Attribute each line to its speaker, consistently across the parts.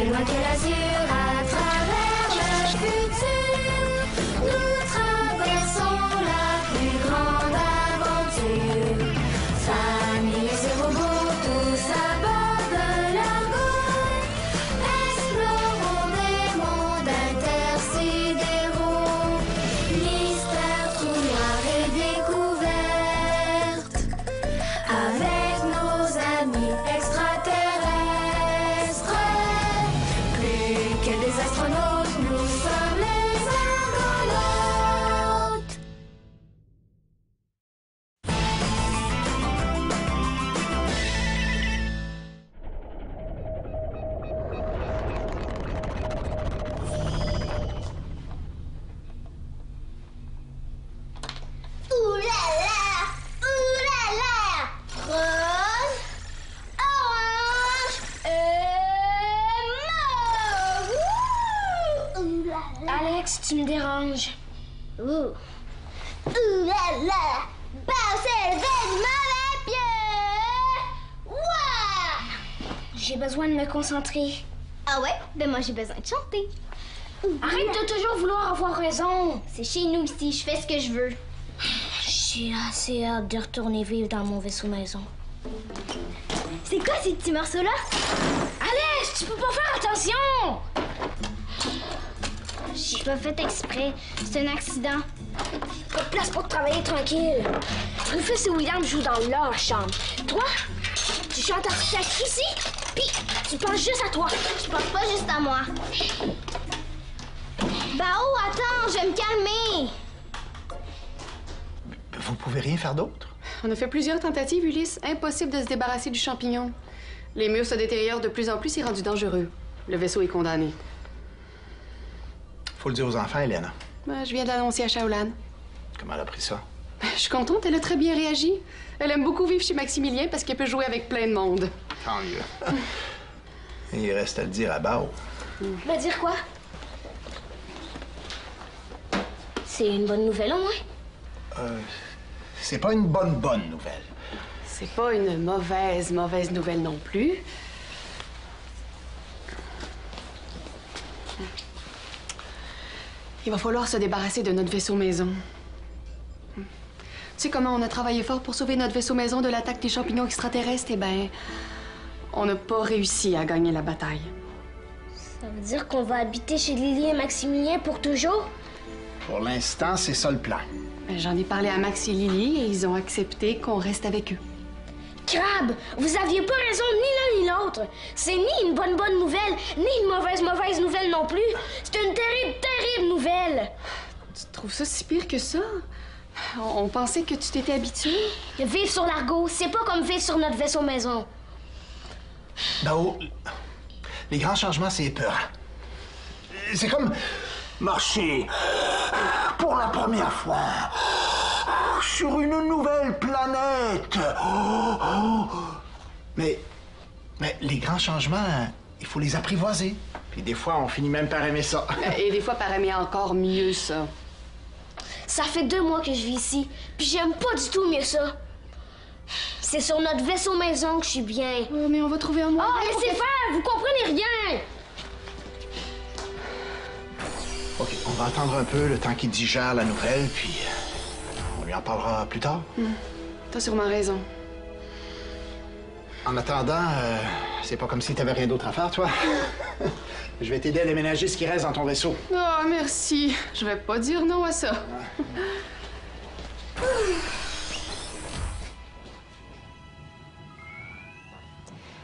Speaker 1: plus loin que l'azur, à travers le futur, nous traversons la plus grande aventure. Famille et robots, tous à bord de l'argot, explorons des mondes intersidéraux. Mystère, trous noirs et découvertes, avec nos amis extraterrestres. Plus que des astronautes, nous sommes les argonautes. Ouh là là! Ouh là là! Rose, orange et mauve! Ouh là là!
Speaker 2: Alex, tu me déranges.
Speaker 1: Ouh! Ouh là là! Passer de mauvais pied! Ouah!
Speaker 2: J'ai besoin de me concentrer.
Speaker 1: Ah ouais? Ben moi j'ai besoin de chanter.
Speaker 2: Arrête de toujours vouloir avoir raison.
Speaker 1: C'est chez nous ici, je fais ce que je veux.
Speaker 2: J'ai assez hâte de retourner vivre dans mon vaisseau maison.
Speaker 1: C'est quoi ces petits morceaux-là?
Speaker 2: Alex, tu peux pas faire attention!
Speaker 1: J'ai pas fait exprès. C'est un accident.
Speaker 2: Pas de place pour travailler tranquille. Rufus et William jouent dans leur chambre. Toi, tu chantes à ici, puis tu penses juste à toi.
Speaker 1: Je pense pas juste à moi. Bah oh, attends, je vais me calmer.
Speaker 3: Vous pouvez rien faire d'autre?
Speaker 4: On a fait plusieurs tentatives, Ulysse. Impossible de se débarrasser du champignon. Les murs se détériorent de plus en plus, c'est rendu dangereux. Le vaisseau est condamné.
Speaker 3: Faut le dire aux enfants, Hélène.
Speaker 4: Je viens de l'annoncer à Shaolan.
Speaker 3: Comment elle a pris ça?
Speaker 4: Je suis contente, elle a très bien réagi. Elle aime beaucoup vivre chez Maximilien parce qu'elle peut jouer avec plein de monde.
Speaker 3: Tant mieux. Et il reste à le dire à Bao.
Speaker 2: Va dire quoi? C'est une bonne nouvelle au moins?
Speaker 3: C'est pas une bonne nouvelle.
Speaker 4: C'est pas une mauvaise nouvelle non plus. Il va falloir se débarrasser de notre vaisseau maison. Tu sais comment on a travaillé fort pour sauver notre vaisseau maison de l'attaque des champignons extraterrestres? Eh bien, on n'a pas réussi à gagner la bataille.
Speaker 2: Ça veut dire qu'on va habiter chez Lily et Maximilien pour toujours?
Speaker 3: Pour l'instant, c'est ça le plan.
Speaker 4: J'en ai parlé à Max et Lily et ils ont accepté qu'on reste avec eux.
Speaker 2: Crabe, vous aviez pas raison ni l'un ni l'autre. C'est ni une bonne nouvelle, ni une mauvaise nouvelle non plus. C'est une terrible nouvelle.
Speaker 4: Tu trouves ça si pire que ça? On pensait que tu t'étais habitué.
Speaker 2: Vivre sur l'Argo, c'est pas comme vivre sur notre vaisseau maison.
Speaker 3: Bao, les grands changements, c'est épeurant. C'est comme marcher pour la première fois sur une nouvelle planète. Mais les grands changements, il faut les apprivoiser. Puis des fois, on finit même par aimer ça.
Speaker 4: Et des fois, par aimer encore mieux ça.
Speaker 2: Ça fait 2 mois que je vis ici, puis j'aime pas du tout mieux ça. C'est sur notre vaisseau maison que je suis bien.
Speaker 4: Oh, mais on va trouver un moyen.
Speaker 2: Oh, laissez faire! Vous comprenez rien!
Speaker 3: OK, on va attendre un peu le temps qu'il digère la nouvelle, puis on lui en parlera plus tard.
Speaker 4: T'as sûrement raison.
Speaker 3: En attendant, c'est pas comme si t'avais rien d'autre à faire, toi. Je vais t'aider à déménager ce qui reste dans ton vaisseau.
Speaker 4: Oh, merci. Je vais pas dire non à ça.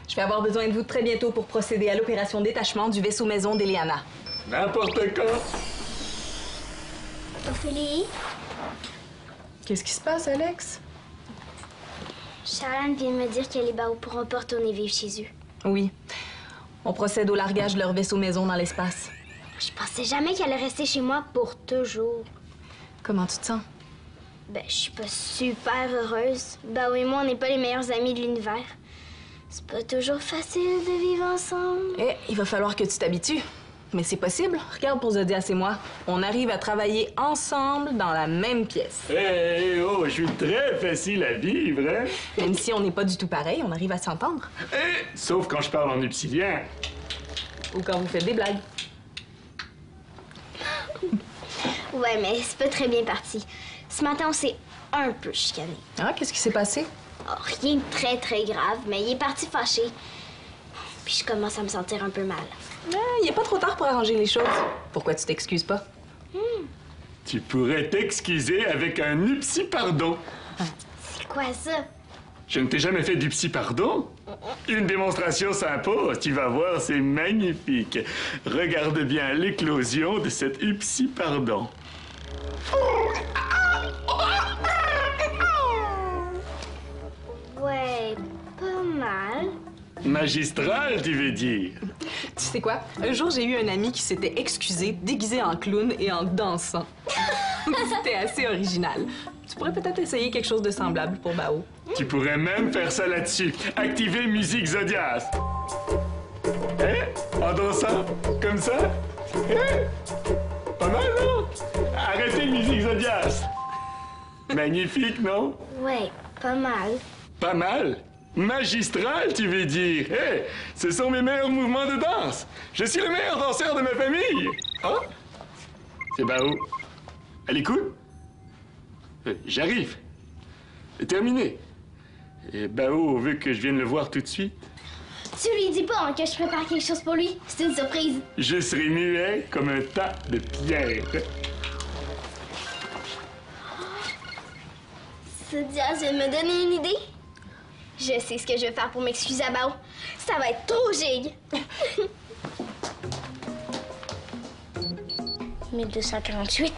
Speaker 5: Je vais avoir besoin de vous très bientôt pour procéder à l'opération détachement du vaisseau maison d'Eliana.
Speaker 6: N'importe quoi.
Speaker 1: Ophélie,
Speaker 4: Qu'est-ce qui se passe, Alex?
Speaker 1: Shaolan vient de me dire que les Bao pourront pas retourner vivre chez eux.
Speaker 5: Oui. On procède au largage de leur vaisseau maison dans l'espace.
Speaker 1: Je pensais jamais qu'elle allait rester chez moi pour toujours.
Speaker 5: Comment tu te sens?
Speaker 1: Ben, je suis pas super heureuse. Bao et moi, on n'est pas les meilleurs amis de l'univers. C'est pas toujours facile de vivre ensemble.
Speaker 5: Eh, il va falloir que tu t'habitues. Mais c'est possible. Regarde pour Zodias et moi. On arrive à travailler ensemble dans la même pièce.
Speaker 6: Hey, oh, je suis très facile à vivre, hein?
Speaker 5: Même si on n'est pas du tout pareil, on arrive à s'entendre.
Speaker 6: Sauf quand je parle en obsidien.
Speaker 5: Ou quand vous faites des blagues.
Speaker 1: Ouais, mais c'est pas très bien parti. Ce matin, on s'est un peu chicané.
Speaker 5: Ah, qu'est-ce qui s'est passé?
Speaker 1: Oh, rien de très, très grave, mais il est parti fâché. Puis je commence à me sentir un peu mal.
Speaker 5: Il est pas trop tard pour arranger les choses. Pourquoi tu t'excuses pas?
Speaker 6: Tu pourrais t'excuser avec un upsi pardon.
Speaker 1: C'est quoi ça?
Speaker 6: Je ne t'ai jamais fait du psy pardon? Une démonstration s'impose, tu vas voir, c'est magnifique. Regarde bien l'éclosion de cet upsi pardon.
Speaker 1: Ouais, pas mal.
Speaker 6: Magistral, tu veux dire?
Speaker 5: Tu sais quoi? Un jour, j'ai eu un ami qui s'était excusé, déguisé en clown et en dansant. C'était assez original. Tu pourrais peut-être essayer quelque chose de semblable pour Bao.
Speaker 6: Tu pourrais même faire ça là-dessus. Activer musique Zodias. Hein? En dansant? Comme ça? Hein? Pas mal, non? Arrêtez musique Zodias. Magnifique, non?
Speaker 1: Ouais, pas mal.
Speaker 6: Pas mal? Magistral, tu veux dire? Hé, ce sont mes meilleurs mouvements de danse. Je suis le meilleur danseur de ma famille. Oh? C'est Bao. Elle écoute? J'arrive. Terminé. Et Bao veut que je vienne le voir tout de suite.
Speaker 1: Tu lui dis pas hein, que je prépare quelque chose pour lui. C'est une surprise.
Speaker 6: Je serai muet comme un tas de pierres.
Speaker 1: Zodias vient de me donner une idée. Je sais ce que je vais faire pour m'excuser à Bao. Ça va être trop gigue. 1248,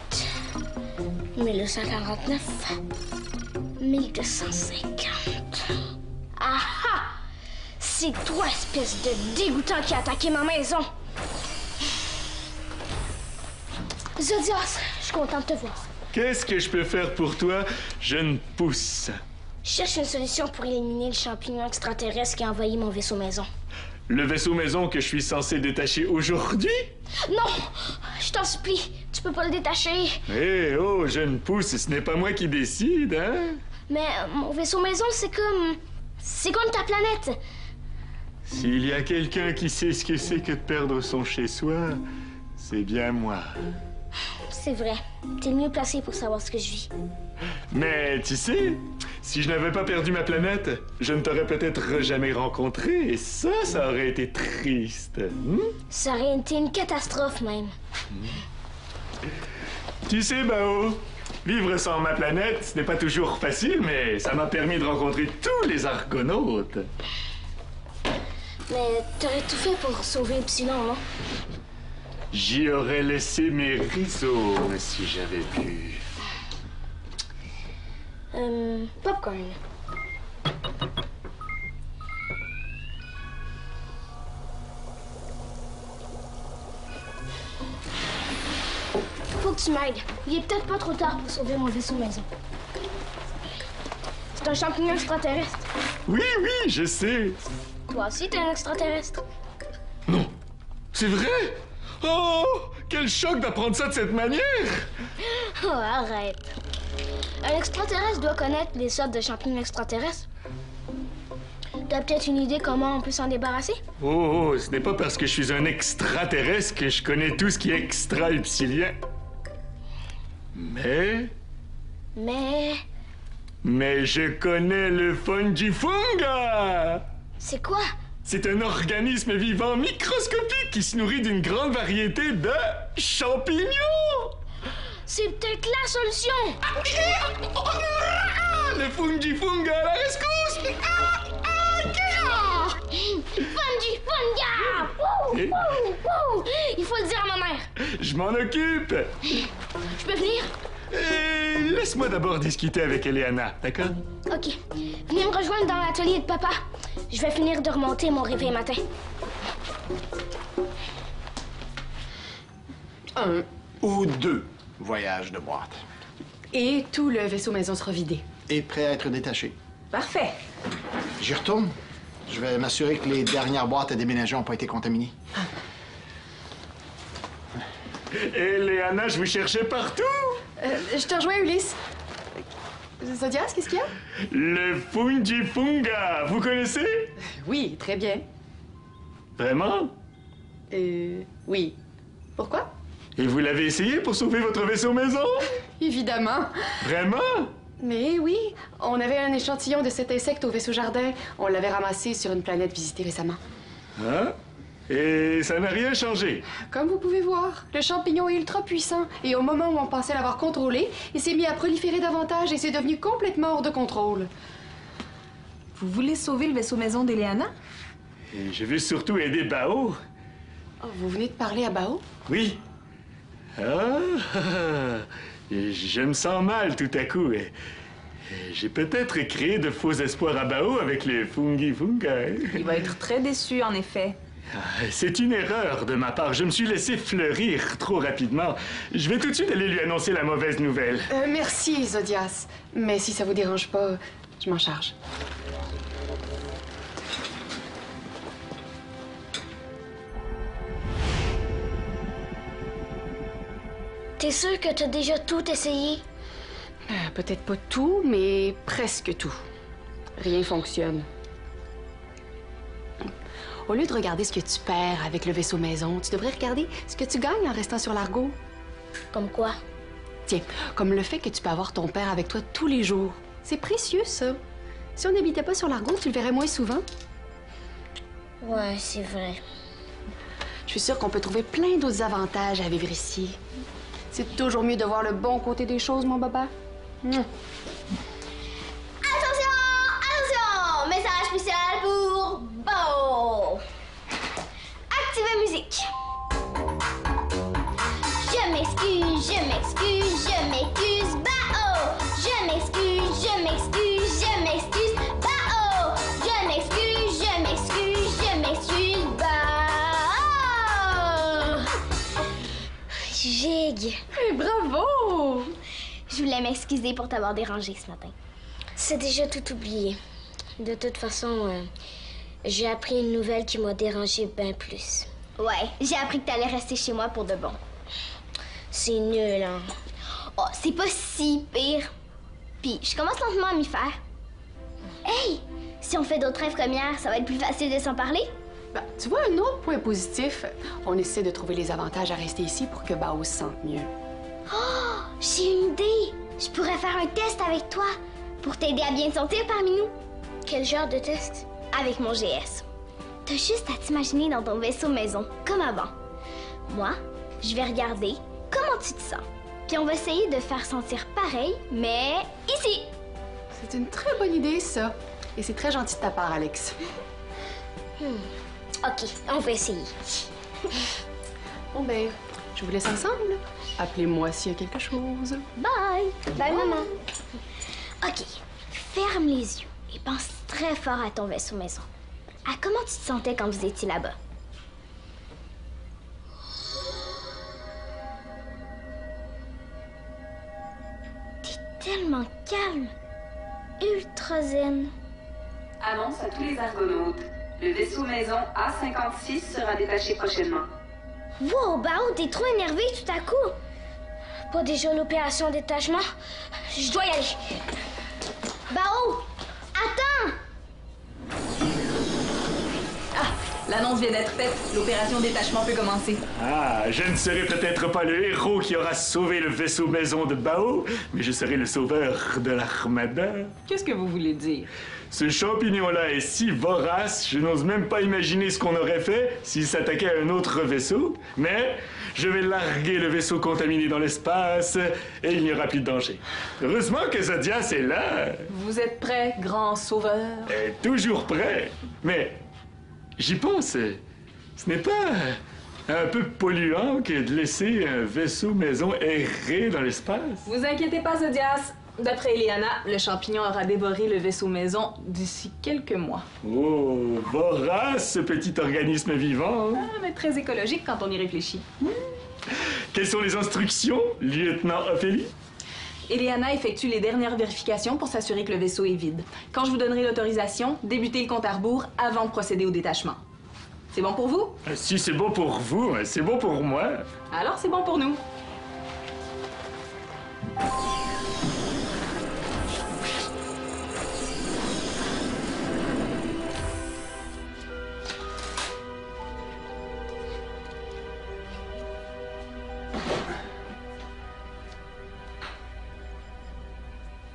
Speaker 1: 1249, 1250. Ah ah! C'est toi, espèce de dégoûtant qui a attaqué ma maison. Zodias, je suis contente de te voir.
Speaker 6: Qu'est-ce que je peux faire pour toi, jeune pousse?
Speaker 1: Je cherche une solution pour éliminer le champignon extraterrestre qui a envahi mon vaisseau maison.
Speaker 6: Le vaisseau maison que je suis censé détacher aujourd'hui?
Speaker 1: Non! Je t'en supplie, tu peux pas le détacher.
Speaker 6: Eh oh, jeune pousse, ce n'est pas moi qui décide, hein?
Speaker 1: Mais mon vaisseau maison, c'est comme... C'est comme ta planète.
Speaker 6: S'il y a quelqu'un qui sait ce que c'est que de perdre son chez-soi, c'est bien moi.
Speaker 1: C'est vrai. T'es mieux placé pour savoir ce que je vis.
Speaker 6: Mais tu sais, si je n'avais pas perdu ma planète, je ne t'aurais peut-être jamais rencontré, et ça aurait été triste.
Speaker 1: Ça aurait été une catastrophe, même.
Speaker 6: Tu sais, Bao, vivre sans ma planète, ce n'est pas toujours facile, mais ça m'a permis de rencontrer tous les argonautes.
Speaker 1: Mais t'aurais tout fait pour sauver Epsilon, non?
Speaker 6: J'y aurais laissé mes rhizomes si j'avais pu.
Speaker 1: Popcorn. Faut que tu m'aides. Il est peut-être pas trop tard pour sauver mon vaisseau maison. C'est un champignon extraterrestre.
Speaker 6: Oui, oui, je sais.
Speaker 1: Toi aussi, t'es un extraterrestre.
Speaker 6: Non, c'est vrai? Oh, quel choc d'apprendre ça de cette manière!
Speaker 1: Oh, arrête. Un extraterrestre doit connaître les sortes de champignons extraterrestres. T'as peut-être une idée comment on peut s'en débarrasser?
Speaker 6: Oh, ce n'est pas parce que je suis un extraterrestre que je connais tout ce qui est extra-epsilien. Mais je connais le fungifunga!
Speaker 1: C'est quoi?
Speaker 6: C'est un organisme vivant microscopique qui se nourrit d'une grande variété de champignons!
Speaker 1: C'est peut-être la solution!
Speaker 6: Le fungifunga à la rescousse!
Speaker 1: Fungifunga!
Speaker 6: Eh?
Speaker 1: Il faut le dire à ma mère.
Speaker 6: Je m'en occupe!
Speaker 1: Je peux venir?
Speaker 6: Laisse-moi d'abord discuter avec Eliana, d'accord?
Speaker 1: OK. Venez me rejoindre dans l'atelier de papa. Je vais finir de remonter mon réveil matin.
Speaker 4: Un.
Speaker 3: Ou 2 voyages de boîte.
Speaker 4: Et tout le vaisseau maison sera vidé.
Speaker 3: Et prêt à être détaché.
Speaker 5: Parfait.
Speaker 3: J'y retourne. Je vais m'assurer que les dernières boîtes à déménager n'ont pas été contaminées.
Speaker 6: Eliana, je vous cherchais partout!
Speaker 4: Je te rejoins, Ulysse. Zodias, qu'est-ce qu'il y a?
Speaker 6: Le fungifunga, vous connaissez?
Speaker 4: Oui, très bien.
Speaker 6: Vraiment?
Speaker 4: Oui. Pourquoi?
Speaker 6: Et vous l'avez essayé pour sauver votre vaisseau maison?
Speaker 4: Évidemment.
Speaker 6: Vraiment?
Speaker 4: Mais oui, on avait un échantillon de cet insecte au vaisseau jardin. On l'avait ramassé sur une planète visitée récemment.
Speaker 6: Hein? Et ça n'a rien changé?
Speaker 4: Comme vous pouvez voir, le champignon est ultra puissant. Et au moment où on pensait l'avoir contrôlé, il s'est mis à proliférer davantage et c'est devenu complètement hors de contrôle.
Speaker 5: Vous voulez sauver le vaisseau maison d'Eleana?
Speaker 6: Et je veux surtout aider Bao.
Speaker 4: Oh, vous venez de parler à Bao?
Speaker 6: Oui. Ah, je me sens mal tout à coup. J'ai peut-être créé de faux espoirs à Bao avec les fungi.
Speaker 5: Il va être très déçu, en effet.
Speaker 6: C'est une erreur de ma part. Je me suis laissé fleurir trop rapidement. Je vais tout de suite aller lui annoncer la mauvaise nouvelle.
Speaker 4: Merci, Zodias. Mais si ça vous dérange pas, je m'en charge.
Speaker 1: T'es sûr que t'as déjà tout essayé?
Speaker 4: Peut-être pas tout, mais presque tout. Rien fonctionne. Au lieu de regarder ce que tu perds avec le vaisseau maison, tu devrais regarder ce que tu gagnes en restant sur l'Argo.
Speaker 1: Comme quoi?
Speaker 4: Tiens, comme le fait que tu peux avoir ton père avec toi tous les jours. C'est précieux, ça. Si on n'habitait pas sur l'Argo, tu le verrais moins souvent.
Speaker 1: Ouais, c'est vrai.
Speaker 4: Je suis sûre qu'on peut trouver plein d'autres avantages à vivre ici. C'est toujours mieux de voir le bon côté des choses, mon baba.
Speaker 2: Attention! Attention! Message spécial pour Bao! Activez musique! Je m'excuse, je m'excuse, je m'excuse, Bao! Je m'excuse, je m'excuse, je m'excuse, Bao! Je m'excuse, je m'excuse, je m'excuse, Bao!
Speaker 1: Jig!
Speaker 4: Hey, bravo!
Speaker 1: Je voulais m'excuser pour t'avoir dérangé ce matin. C'est déjà tout oublié. De toute façon, j'ai appris une nouvelle qui m'a dérangé bien plus.
Speaker 2: Ouais, j'ai appris que t'allais rester chez moi pour de bon.
Speaker 1: C'est nul, hein?
Speaker 2: Oh, c'est pas si pire. Puis, je commence lentement à m'y faire. Hey! Si on fait d'autres rêves comme hier, ça va être plus facile de s'en parler?
Speaker 4: Ben, tu vois, un autre point positif, on essaie de trouver les avantages à rester ici pour que Bao se sente mieux.
Speaker 2: Oh! J'ai une idée! Je pourrais faire un test avec toi pour t'aider à bien te sentir parmi nous.
Speaker 1: Quel genre de test?
Speaker 2: Avec mon GS. T'as juste à t'imaginer dans ton vaisseau maison, comme avant. Moi, je vais regarder comment tu te sens. Puis on va essayer de faire sentir pareil, mais ici.
Speaker 4: C'est une très bonne idée, ça. Et c'est très gentil de ta part, Alex.
Speaker 1: OK, on va essayer.
Speaker 4: Bon, ben, je vous laisse ensemble. Appelez-moi s'il y a quelque chose.
Speaker 2: Bye!
Speaker 1: Bye, maman.
Speaker 2: OK, ferme les yeux et pense très fort à ton vaisseau maison. À comment tu te sentais quand vous étiez là-bas? T'es tellement calme, ultra zen.
Speaker 7: Annonce à tous les argonautes. Le vaisseau maison A56 sera détaché prochainement.
Speaker 2: Wow, Bao, t'es trop énervé tout à coup.
Speaker 1: Pas déjà l'opération détachement?
Speaker 2: Je dois y aller. Bao, attends!
Speaker 5: L'annonce vient d'être faite. L'opération détachement peut commencer.
Speaker 6: Ah, je ne serai peut-être pas le héros qui aura sauvé le vaisseau maison de Bao, mais je serai le sauveur de l'Armada.
Speaker 5: Qu'est-ce que vous voulez dire?
Speaker 6: Ce champignon-là est si vorace, je n'ose même pas imaginer ce qu'on aurait fait s'il s'attaquait à un autre vaisseau. Mais je vais larguer le vaisseau contaminé dans l'espace et il n'y aura plus de danger. Heureusement que Zodias est là.
Speaker 5: Vous êtes prêt, grand sauveur?
Speaker 6: Toujours prêt. Mais j'y pense. Ce n'est pas un peu polluant que de laisser un vaisseau maison errer dans l'espace?
Speaker 5: Vous inquiétez pas, Zodias. D'après Eliana, le champignon aura dévoré le vaisseau maison d'ici quelques mois.
Speaker 6: Oh, vorace, ce petit organisme vivant.
Speaker 5: Ah, mais très écologique quand on y réfléchit.
Speaker 6: Quelles sont les instructions, lieutenant Ophélie?
Speaker 5: Eliana effectue les dernières vérifications pour s'assurer que le vaisseau est vide. Quand je vous donnerai l'autorisation, débutez le compte à rebours avant de procéder au détachement. C'est bon pour vous?
Speaker 6: Si c'est bon pour vous, c'est bon pour moi.
Speaker 5: Alors c'est bon pour nous.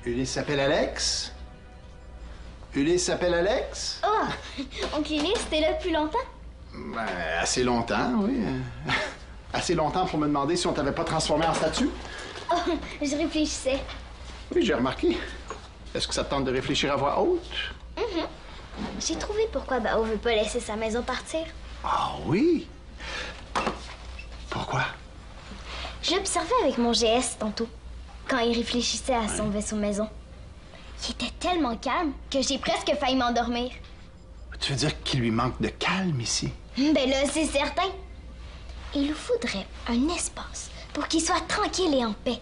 Speaker 3: Ulysse s'appelle Alex? Ulysse s'appelle Alex?
Speaker 2: Oh, oncle Ulysse, t'es là depuis longtemps?
Speaker 3: Ben, assez longtemps, oui. Assez longtemps pour me demander si on t'avait pas transformé en statue.
Speaker 2: Oh, je réfléchissais.
Speaker 3: Oui, j'ai remarqué. Est-ce que ça te tente de réfléchir à voix haute?
Speaker 2: J'ai trouvé pourquoi Bao veut pas laisser sa maison partir.
Speaker 3: Ah oui? Pourquoi?
Speaker 2: J'observais avec mon GS tantôt, quand il réfléchissait à son vaisseau maison. Il était tellement calme que j'ai presque failli m'endormir.
Speaker 3: Tu veux dire qu'il lui manque de calme ici?
Speaker 2: Ben là, c'est certain. Il nous faudrait un espace pour qu'il soit tranquille et en paix.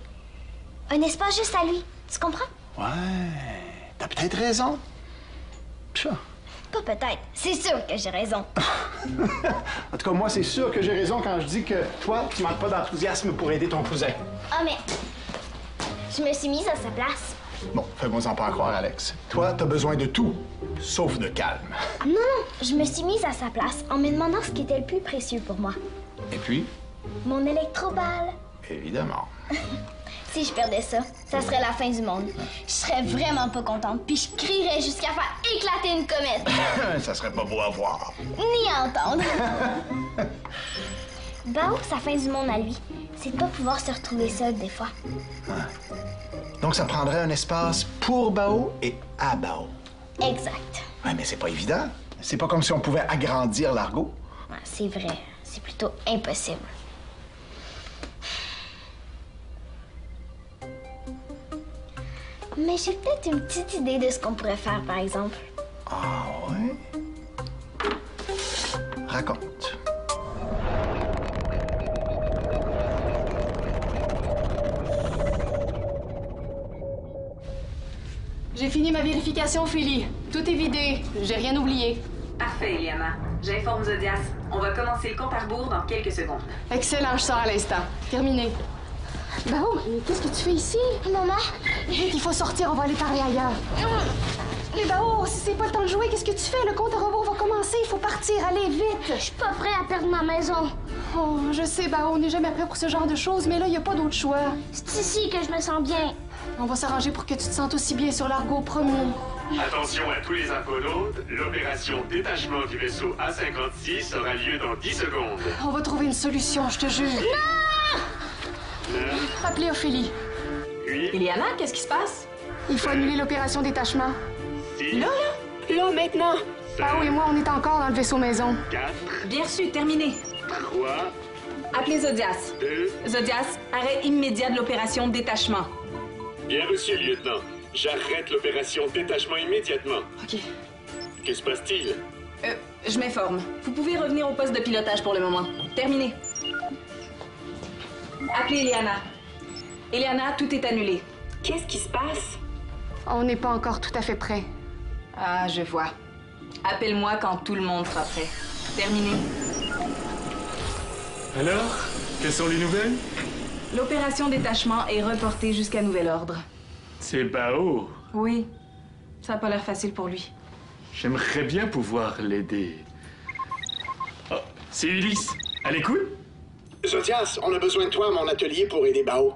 Speaker 2: Un espace juste à lui, tu comprends?
Speaker 3: Ouais, t'as peut-être raison. Ça.
Speaker 2: Pas peut-être, c'est sûr que j'ai raison.
Speaker 3: En tout cas, moi, c'est sûr que j'ai raison quand je dis que toi, tu manques pas d'enthousiasme pour aider ton cousin.
Speaker 2: Ah, mais je me suis mise à sa place.
Speaker 3: Bon, fais-moi-en pas croire, Alex. Toi, t'as besoin de tout, sauf de calme.
Speaker 2: Non, non, je me suis mise à sa place en me demandant ce qui était le plus précieux pour moi.
Speaker 3: Et puis?
Speaker 2: Mon électroballe.
Speaker 3: Évidemment.
Speaker 2: Si je perdais ça, ça serait la fin du monde. Je serais vraiment pas contente, puis je crierais jusqu'à faire éclater une comète.
Speaker 3: Ça serait pas beau à voir.
Speaker 2: Ni à entendre. Bao, sa fin du monde à lui, c'est de pas pouvoir se retrouver seul des fois.
Speaker 3: Donc, ça prendrait un espace pour Bao et à Bao.
Speaker 2: Exact.
Speaker 3: Ouais, mais c'est pas évident. C'est pas comme si on pouvait agrandir l'argot.
Speaker 2: Ouais, c'est vrai, c'est plutôt impossible. Mais j'ai peut-être une petite idée de ce qu'on pourrait faire, par exemple.
Speaker 3: Ah ouais? Raconte.
Speaker 4: J'ai fini ma vérification, Philly. Tout est vidé. J'ai rien oublié.
Speaker 7: Parfait, Eliana. J'informe Zodias. On va commencer le compte à rebours dans quelques secondes.
Speaker 4: Excellent, je sors à l'instant. Terminé. Bao, mais qu'est-ce que tu fais ici?
Speaker 2: Maman?
Speaker 4: Vite, il faut sortir, on va aller parler ailleurs. Mais Bao, si c'est pas le temps de jouer, qu'est-ce que tu fais? Le compte à rebours va commencer, il faut partir, allez, vite!
Speaker 2: Je suis pas prêt à perdre ma maison.
Speaker 4: Oh, je sais, Bao, on n'est jamais prêt pour ce genre de choses, mais là, il n'y a pas d'autre choix.
Speaker 2: C'est ici que je me sens bien.
Speaker 4: On va s'arranger pour que tu te sentes aussi bien sur l'argot, promis.
Speaker 6: Attention à tous les argonautes, l'opération détachement du vaisseau A56 aura lieu dans 10 secondes.
Speaker 4: On va trouver une solution, je te jure. Rappelez Ophélie.
Speaker 5: Eliana, qu'est-ce qui se passe?
Speaker 4: Il faut annuler l'opération détachement.
Speaker 5: Là, maintenant.
Speaker 4: Bao et moi, on est encore dans le vaisseau maison.
Speaker 6: 4,
Speaker 5: Bien reçu, terminé.
Speaker 6: 3,
Speaker 5: Appelez Zodias.
Speaker 6: 2...
Speaker 5: Zodias, arrêt immédiat de l'opération détachement.
Speaker 6: Bien reçu, lieutenant. J'arrête l'opération détachement immédiatement.
Speaker 5: OK.
Speaker 6: Que se passe-t-il?
Speaker 5: Je m'informe. Vous pouvez revenir au poste de pilotage pour le moment. Terminé. Appelez Eliana. Eliana, tout est annulé. Qu'est-ce qui se passe?
Speaker 4: On n'est pas encore tout à fait prêt.
Speaker 5: Ah, je vois. Appelle-moi quand tout le monde sera prêt. Terminé.
Speaker 6: Alors, quelles sont les nouvelles?
Speaker 5: L'opération détachement est reportée jusqu'à nouvel ordre.
Speaker 6: C'est Bao.
Speaker 5: Oui. Ça n'a pas l'air facile pour lui.
Speaker 6: J'aimerais bien pouvoir l'aider. Oh, c'est Ulysse. À l'écoute?
Speaker 3: Zodias, on a besoin de toi à mon atelier pour aider Bao.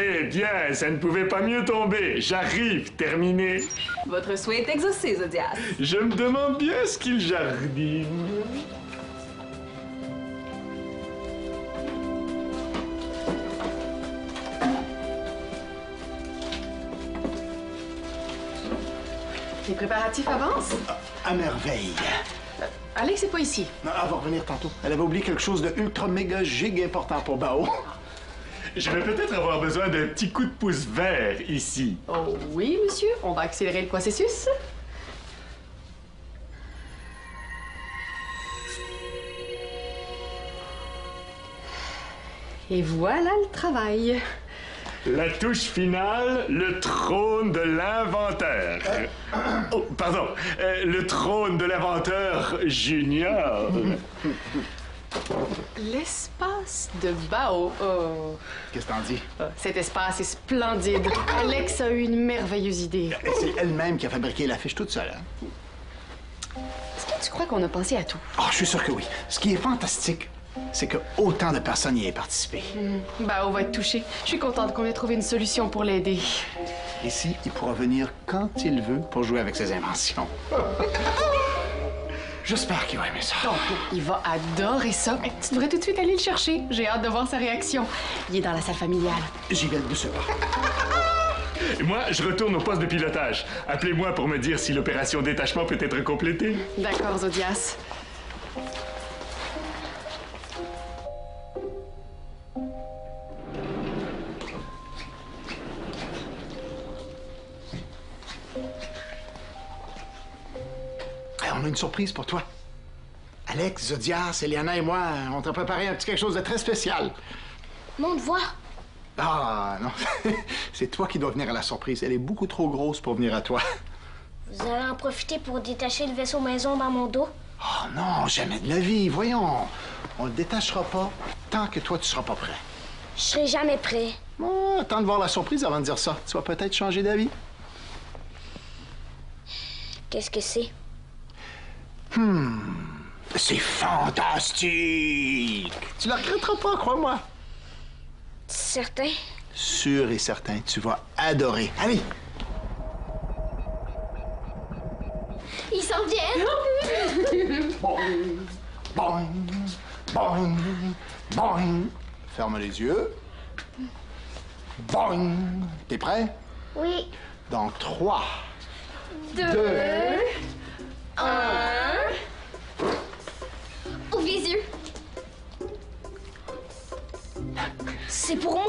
Speaker 6: Eh bien, ça ne pouvait pas mieux tomber. J'arrive, terminé.
Speaker 5: Votre souhait est exaucé, Zodias.
Speaker 6: Je me demande bien ce qu'il jardine.
Speaker 4: Les préparatifs avancent?
Speaker 3: À merveille.
Speaker 4: Alex n'est pas ici.
Speaker 3: Non, elle va revenir tantôt. Elle avait oublié quelque chose de ultra méga giga important pour Bao.
Speaker 6: Je vais peut-être avoir besoin d'un petit coup de pouce vert ici.
Speaker 4: Oh oui, monsieur. On va accélérer le processus. Et voilà le travail.
Speaker 6: La touche finale, le trône de l'inventeur. Oh, pardon, le trône de l'inventeur junior.
Speaker 4: L'espace de Bao. Oh.
Speaker 3: Qu'est-ce que t'en dis?
Speaker 4: Cet espace est splendide. Alex a eu une merveilleuse idée.
Speaker 3: C'est elle-même qui a fabriqué l'affiche toute seule, hein?
Speaker 4: Est-ce que tu crois qu'on a pensé à tout?
Speaker 3: Oh, je suis sûr que oui. Ce qui est fantastique, c'est que autant de personnes y aient participé.
Speaker 4: Bao va être touché. Je suis contente qu'on ait trouvé une solution pour l'aider.
Speaker 3: Ici, il pourra venir quand il veut pour jouer avec ses inventions. J'espère qu'il va aimer ça.
Speaker 4: Donc, il va adorer ça. Tu devrais tout de suite aller le chercher. J'ai hâte de voir sa réaction. Il est dans la salle familiale.
Speaker 3: J'y vais de ce pas.
Speaker 6: Et moi, je retourne au poste de pilotage. Appelez-moi pour me dire si l'opération détachement peut être complétée.
Speaker 4: D'accord, Zodias.
Speaker 3: On a une surprise pour toi. Alex, Zodias, Eliana et moi, on t'a préparé un petit quelque chose de très spécial.
Speaker 1: Monte voir.
Speaker 3: Ah, non. C'est toi qui dois venir à la surprise. Elle est beaucoup trop grosse pour venir à toi.
Speaker 1: Vous allez en profiter pour détacher le vaisseau maison dans mon dos?
Speaker 3: Oh non, jamais de la vie. Voyons. On le détachera pas tant que toi, tu seras pas prêt.
Speaker 1: Je serai jamais prêt.
Speaker 3: Oh, attends de voir la surprise avant de dire ça. Tu vas peut-être changer d'avis.
Speaker 1: Qu'est-ce que c'est?
Speaker 3: C'est fantastique! Tu le regretteras pas, crois-moi.
Speaker 1: Certain?
Speaker 3: Sûr et certain, tu vas adorer. Allez!
Speaker 2: Ils s'en viennent.
Speaker 3: Boing, boing, boing, boing. Ferme les yeux. Boing. T'es prêt?
Speaker 1: Oui.
Speaker 3: Donc, 3, 2,
Speaker 2: 1. Ouvre les yeux.
Speaker 1: C'est pour moi!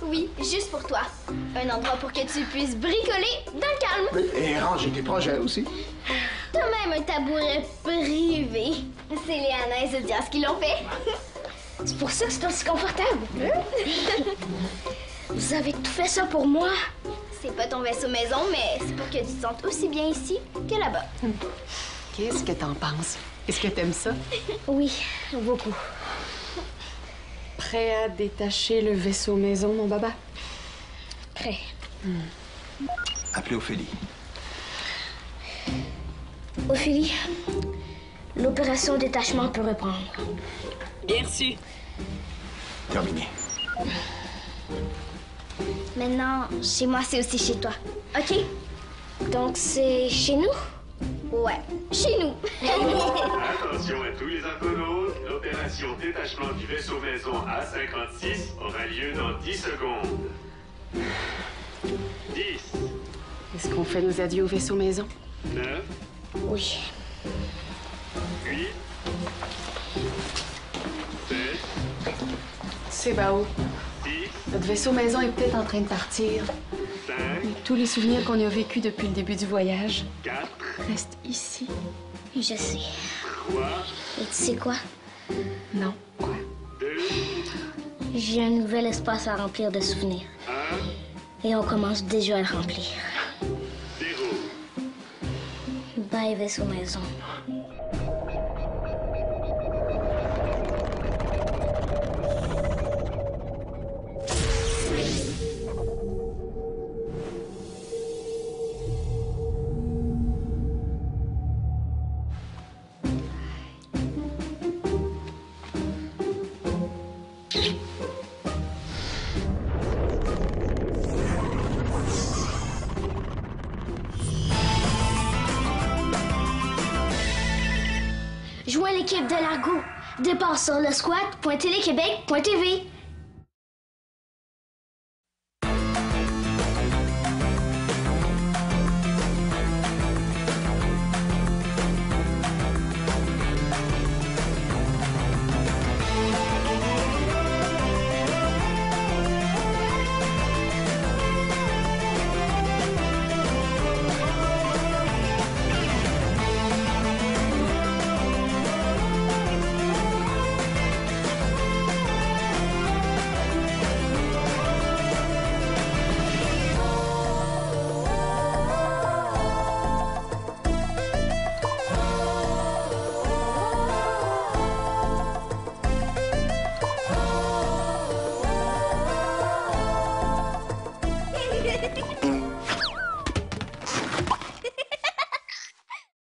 Speaker 2: Oui, juste pour toi. Un endroit pour que tu puisses bricoler dans le calme.
Speaker 3: et ranger tes projets aussi.
Speaker 2: T'as même un tabouret privé. C'est Léana et Zodias qui l'ont fait.
Speaker 1: C'est pour ça que c'est aussi confortable. Vous avez tout fait ça pour moi?
Speaker 2: C'est pas ton vaisseau maison, mais c'est pour que tu te sentes aussi bien ici que là-bas.
Speaker 4: Qu'est-ce que t'en penses? Est-ce que t'aimes ça?
Speaker 1: Oui, beaucoup.
Speaker 4: Prêt à détacher le vaisseau maison, mon baba?
Speaker 1: Prêt.
Speaker 3: Appelez Ophélie.
Speaker 1: Ophélie, l'opération détachement peut reprendre.
Speaker 5: Bien reçu.
Speaker 3: Terminé.
Speaker 2: Maintenant, chez moi, c'est aussi chez toi. OK?
Speaker 1: Donc c'est chez nous?
Speaker 2: Ouais, chez nous.
Speaker 8: Attention à tous les argonautes, l'opération détachement du vaisseau maison A56 aura lieu dans 10 secondes. 10,
Speaker 4: Est-ce qu'on fait nos adieux au vaisseau maison?
Speaker 8: 9,
Speaker 1: Oui.
Speaker 8: 8, 7,
Speaker 4: C'est Bao.
Speaker 8: 6,
Speaker 4: Notre vaisseau maison est peut-être en train de partir.
Speaker 8: 5,
Speaker 4: Mais tous les souvenirs qu'on a vécus depuis le début du voyage
Speaker 8: 4,
Speaker 4: restent ici.
Speaker 1: Je sais.
Speaker 8: 3,
Speaker 1: Et tu sais quoi?
Speaker 4: Non. Quoi?
Speaker 8: 2,
Speaker 1: J'ai un nouvel espace à remplir de souvenirs.
Speaker 8: 1,
Speaker 1: Et on commence déjà à le remplir.
Speaker 8: 0.
Speaker 1: Bye, vaisseau maison. Joins l'équipe de l'Argo. Départ sur le squat.téléquébec.tv.